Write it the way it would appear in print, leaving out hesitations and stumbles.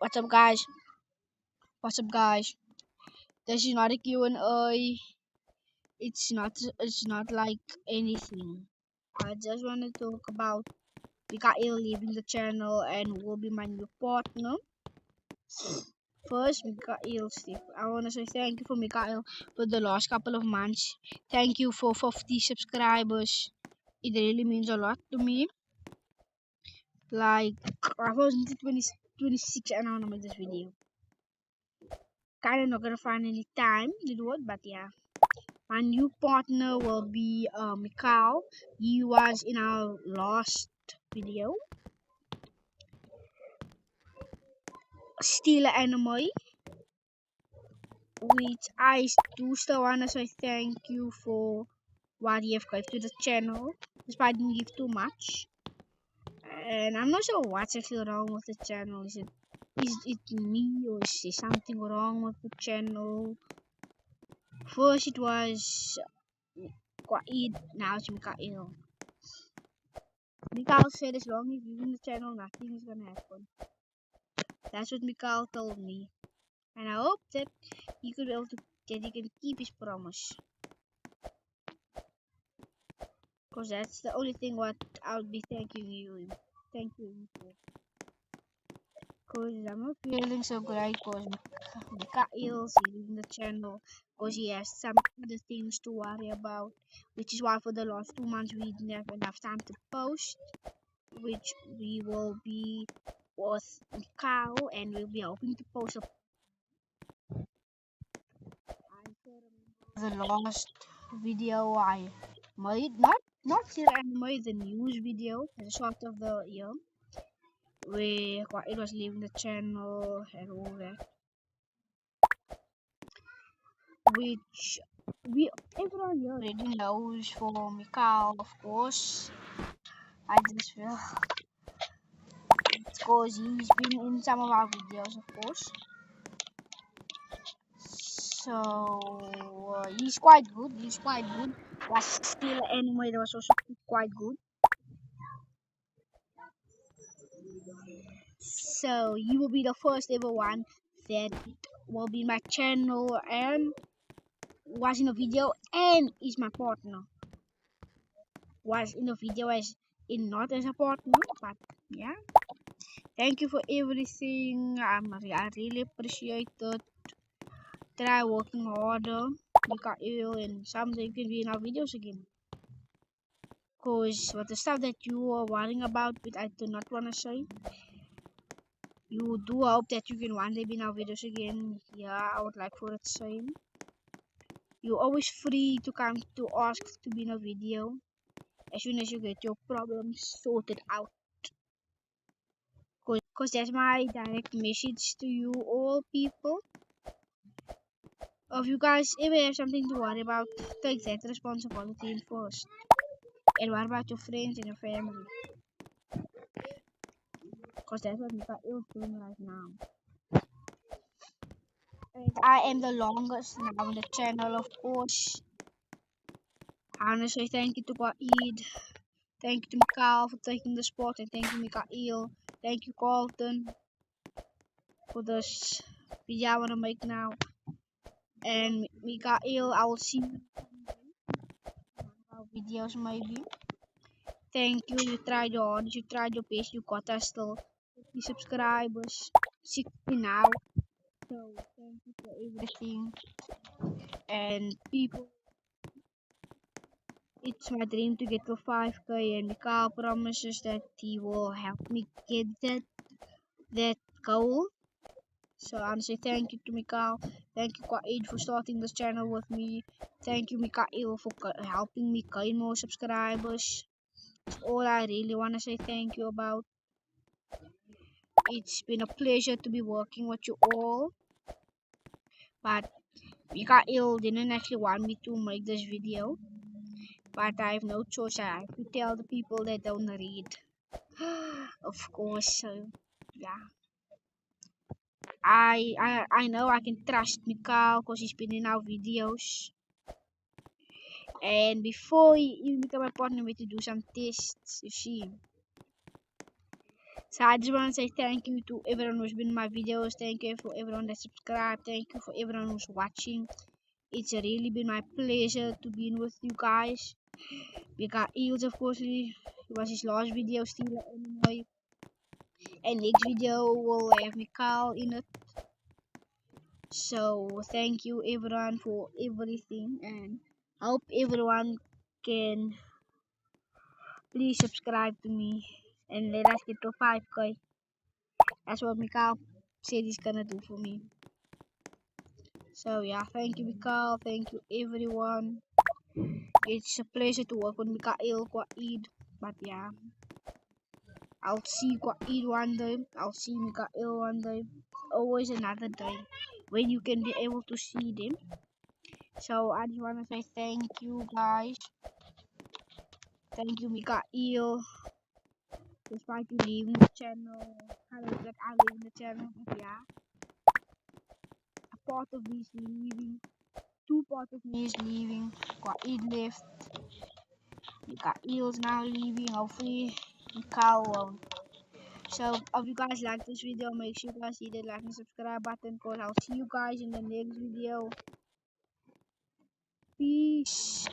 What's up, guys? What's up, guys? This is not a Q&A. It's not like anything. I just want to talk about Mikael leaving the channel and will be my new partner. First, Mikael Steve. I want to say thank you for Mikael for the last couple of months. Thank you for 50 subscribers. It really means a lot to me. Like, I was in 26 and I want to make this video. Kinda not gonna find any time to do it, but yeah. My new partner will be Mikal. He was in our last video. Still Anime, which I do still wanna say thank you for what you have gave to the channel, despite didn't give too much. And I'm not sure what's actually wrong with the channel. Is it me or is there something wrong with the channel? First it was Quaid, now it's Mikael. Mikael said as long as you're in the channel, nothing is gonna happen. That's what Mikael told me. And I hope that he could be able to that he can keep his promise. Cause that's the only thing what I'll be thanking you for. Cause I'm not feeling so great cause Mikael's leaving the channel cause he has some other things to worry about. Which is why for the last 2 months we didn't have enough time to post. Which we will be with Mikael and we'll be hoping to post a the last video I made, not still I made the news video at the start of the year, where it was leaving the channel and all that, which everyone here already knows for Mikal, of course. I just feel because he's been in some of our videos, of course. So he's quite good. Was still anyway, that was also quite good. So he will be the first ever one that will be my channel and was in a video and is my partner. Was in a video as in not as a partner, but yeah. Thank you for everything. I really appreciate it. Try working harder. Mikael, and someday you can be in our videos again. Cause what the stuff that you are worrying about, which I do not wanna say. You do hope that you can one day be in our videos again. Yeah, I would like for it same. You're always free to come to ask to be in a video as soon as you get your problems sorted out. Cause that's my direct message to you all people. If you guys ever have something to worry about, take that responsibility in first. And what about your friends and your family? Cause that's what Mikael is doing right now. And I am the longest now on the channel, of course. I wanna say thank you to Quaid. Thank you to Mikael for taking the spot, and thank you Mikael. Thank you Carlton for this video I wanna make now. And Mikael, I will see you in our videos maybe. Thank you, you tried your hardest, you tried your best, you got us still 50 subscribers, 60 now. So thank you for everything. And people, it's my dream to get to 5K, and Mikael promises that he will help me get that goal. So I want to say thank you to Mikael. Thank you Quaid for starting this channel with me. Thank you Mikael for helping me gain more subscribers. That's all I really want to say thank you about. It's been a pleasure to be working with you all. But Mikael didn't actually want me to make this video. But I have no choice. I have to tell the people that don't read. Of course, so yeah. I know I can trust Mikael because he's been in our videos. And before he even become my partner, we had to do some tests, you see. So I just want to say thank you to everyone who's been in my videos. Thank you for everyone that subscribed. Thank you for everyone who's watching. It's really been my pleasure to be with you guys. We got Eels, of course. It was his last video still anyway. And next video will have Mikal in it. So thank you everyone for everything, and hope everyone can please subscribe to me and let us get to 5K. That's what Mikal said he's gonna do for me. So yeah, thank you Mikal, thank you everyone. It's a pleasure to work with Mikael Eid. But yeah, I'll see Eid one day. I'll see Mikael one day. Always another day when you can be able to see them. So I just wanna say thank you guys. Thank you Mikael. Despite you leaving the channel. Kind of that I leaving the channel. But yeah. A part of me is leaving. Two parts of me is leaving. Eid left. Mikael's now leaving. Hopefully Mikal won't. So if you guys like this video, make sure you guys hit the like and subscribe button, cause I'll see you guys in the next video. Peace.